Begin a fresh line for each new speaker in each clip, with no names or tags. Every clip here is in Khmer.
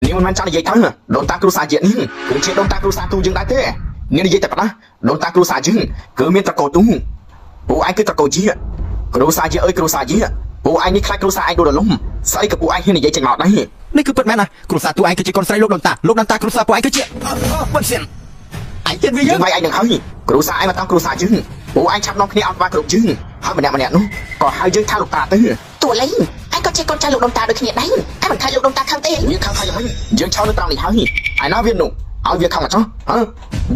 នាងមិនមែនចង់និយាយទៅដូនតាគ្រូសាយើងគឺជាដូនតាគ្រូសាទូយើងដែរទេនាងនិយាយតែប៉ុណ្ណាដូនតាគ្រូសាយើងគឺមានត្រកូលទូពួកឯងគឺត្រកូលជាគ្រូសាជាអើយគ្រូសាជាពួកឯងនេះខ្លាចគ្រូសាឯងដូរលំស្អីក៏ពួកឯងហ៊ាននិយាយចេញមកដែរនេះគឺពិតមែនណាគ្រូសាទូឯងគឺជាកូនស្រីលោកដូនតាគ្រូសាពួកឯងគឺជាមិនសៀនឯងទៀតវាយើងវាយឯងនឹងហើយគ្រូសាឯងមកតាមគ្រូសាយើងពួកឯងឆាប់នាំគ្នាអត់ក្បាលគ្រប់យើងហើយម្នាក់នោះក៏ហៅយើងថាលោកតាទៅតួលេងឯងក៏ជាកូនចៅលោកដូនតាដូចគ្នាដែរឯងមិនខ្លាចលោកដូនតាខឹងទេវាខឹងហើយយ៉ាងម៉េចយើងឆោនៅត្រង់នេះហើយឯណាវានោះឲ្យវាខំមកចុះ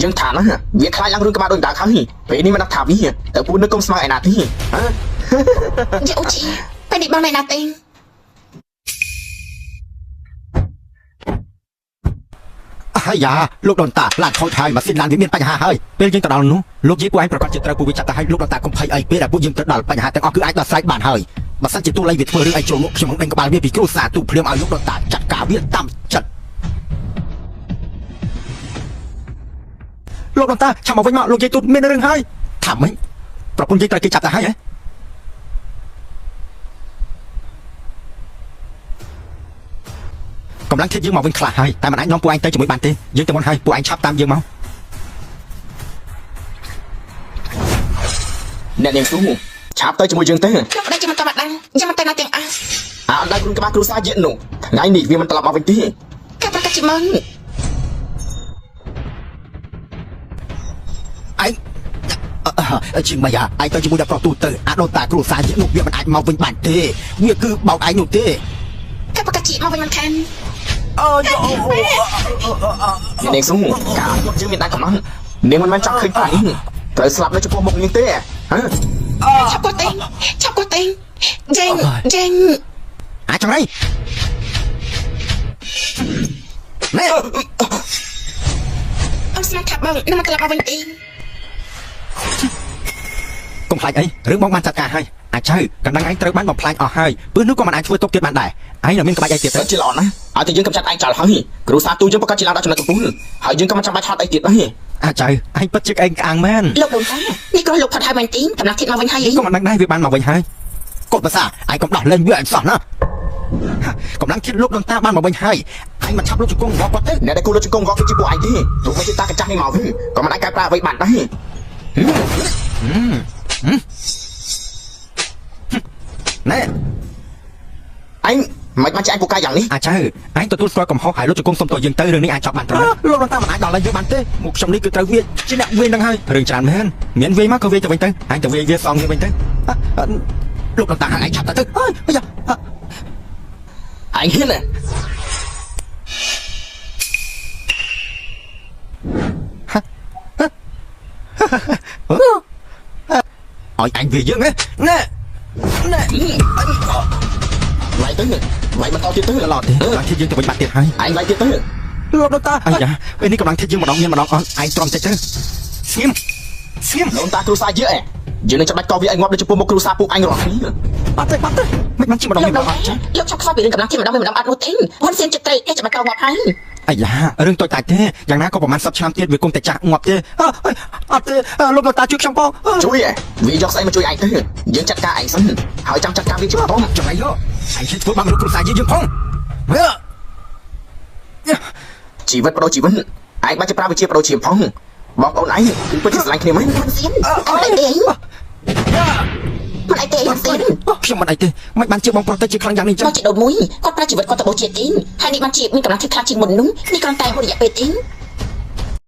យើងថាណាវាខ្លាចឡើងរឿងក្បាលដូចដើរខំនេះពេលនេះមិនដឹងថាវាទៅពូនឹកគុំស្មើឯណាទេយាអូជីពេលនេះបងឯណាទេ
ហើយយ៉ាលោកដូនតាឡានខូចហើយម៉ាស៊ីនឡានវាមានបញ្ហាហើយពេលយើងទៅដល់នោះលោកយាយពួកឯងប្រកាសជាត្រូវពួកវាចាត់ទៅឲ្យលោកដូនតាកុំភ័យអីពេលដែលពួកយើងទៅដល់បញ្ហាទាំងអស់គឺអាចដោះស្រាយបានហើយបើសិនជាទូលឯងវាធ្វើរឿងអីចូលមកខ្ញុំនឹងដេញក្បាលវាពីគ្រួសារទូភ្លាមឲ្យលោកដូនតាចាត់ការវាតាមចិត្តលោកដូនតាឆាប់មកវិញមកលោកយាយទូមានរឿងហើយថាម៉េចប្រពន្ធយាយត្រូវគេចាប់ទៅហើយហ៎កម្លាំងធៀបយើងមកវិញខ្លះហើយតែមិនអាចនាំពួកឯងទៅជាមួយបានទេយើងទៅមុនហើយពួកឯងឆាប់តាមយើងមក
អ្នកនាងស៊ូឆាប់ទៅជាមួយយើងទៅ
ខ្ញុំមិនចាំតាមដល់ចាំទៅណាទាំងអស់
អត់ដល់គ្រូក្បាលគ្រូសាយនោះថ្ងៃនេះវាមិនត្រឡប់មកវិញទេ
កាប្រកាសជាមិន
ឯងជាម៉េចឯងទៅជាមួយដល់ប្រុសទូទៅអាដូនតាគ្រូសាយនោះវាមិនអាចមកវិញបានទេវាគឺបោកឯងនោះទេ
កាប្រកាសជាមកវិញមិនខាន
នាងស៊ូការយកយើងមានតែកំណត់នាងមិនមែនចង់ឃើញតែត្រូវស្លាប់នៅចំពោះមុខនាងទេ
ឆាប់គាត់ទេចេញ
អាចង្រៃណែ
អត់ស្មានថាបងនឹងមកត្រឡប់មកវិញទេ
កុំខ្លាចអីរឿងមកបានចាត់ការហើយអាចៅកណ្ដឹងឯងត្រូវបានបំផ្លាញអស់ហើយពើនោះក៏មិនអាចធ្វើទុកទៀតបានដែរឯងនៅមានក្បាច់អីទៀតទេ
ជាល្អណាស់ឲ្យតែយើងកំចាត់ឯងចោលហើយគ្រូសាទូយើងប្រកាសជាឡើងដល់ចំណុចកំពូលហើយយើងក៏មិនចាំបាច់ហត់អីទៀតដែរ
អាចៅឯងពិតជាក្អេងក្អាងមែន
លោកដូនតានេះក៏លោកផាត់ហើយមែនទេកម្លាំងធៀបមកវិញហើយ
ក៏មិនដឹងដែរវាបានមកវិញហើយកូនភាសាឯងកុំដោះលែងវាអញសោះណាកម្លាំងធៀបលោកដូនតាបានមកវិញហើយឯងមកឆាប់លោកជង្គង់ងគាត់ទៅ
អ្នកដែលគូលោកជង្គង់ងគឺជាពួកឯងទេទោះបីជាតាកញ្ចាស់នេះមកវិញក៏មិនអាចកែប្រែអ្វីបានដែរណែអញមិនបានចាញ់ពូកាយ៉ាងនេះ
អាចៅឯងទទួលស្គាល់កំហុសហើយលោកជង្គង់សុំតយើងទៅរឿងនេះអាចចប់បានត្រឹមលោកដូនតាមិនអាចដល់ឡើយយើងបានទេមុខខ្ញុំនេះគឺត្រូវវាជាអ្នកវាយនឹងហើយរឿងច្រើនមែនមានវាយមកក៏វាយទៅវិញទៅអញទៅវាយវាសងវាវិញទៅលោកដូនតាឯងឆាប់ទៅអើយយ៉ា
អញហ៊ានណា
ឲ្យអញវាយើងណែ
វាយទៅវាយបន្តទៀតទៅ
ឡោតទេកម្លាំងធៀបយើងទៅវិញបាត់ទៀតហើយ
ឯងវាយទៀតទៅ
លោកដូនតាអាយ៉ាពេលនេះកម្លាំងធៀបយើងម្ដងមានម្ដងអស់ឯងទ្រាំតិចទៅស្ងៀម
ដូនតាគ្រូសាយើយើងនឹងច្បាច់កោវាឲ្យងាប់នៅចំពោះមុខគ្រូសាពួកអញរាល់គ្នា
បាត់ទៅមិនបានជាម្ដងមានម្ដងអត់ចា
លោកឆាប់ខ្វល់ពីរឿងកម្លាំងធៀបម្ដងអត់នោះទេហ៊ុនសៀនចិត្តត្រីច្បាច់កោងាប់ហើយ
អាយ៉ារឿងតូចតាចទេយ៉ាងណាក៏ប្រហែល10ឆ្នាំទៀតវាគង់តែចាស់ងាប់ទេអត់ទេលោកដូនតាជួយខ្ញុំផង
ជួយវាយកស្អីមកជួយឯងទៅយើងចាត់ការឯងសិនហើយចាំចាត់ការវាជាបន្ត
ចំណៃយកឯងជួយធ្វើបានមនុស្សគ្រួសារយើងផង
ជីវិតបដូរជីវិតឯងបានជាប្រាវិជាបដូរជាផងបងប្អូនឯងគឺពិតជាស្រឡាញ់គ្នាមែន
ហ៊ុនសៀនអត់ទេមិនអីទេ
ខ្ញុំមិនអីទេមិនបានជាបងប្រុសទៅជាខ្លាំងយ៉ាងនេះចឹង
មកជាដូនមួយគាត់ប្រាជីវិតគាត់ទៅបោះជាទីហើយនេះបានជាមានកម្លាំងធៀបខ្លាំងជាងមុននោះនេះគ្រាន់តែមួយរយៈពេលទី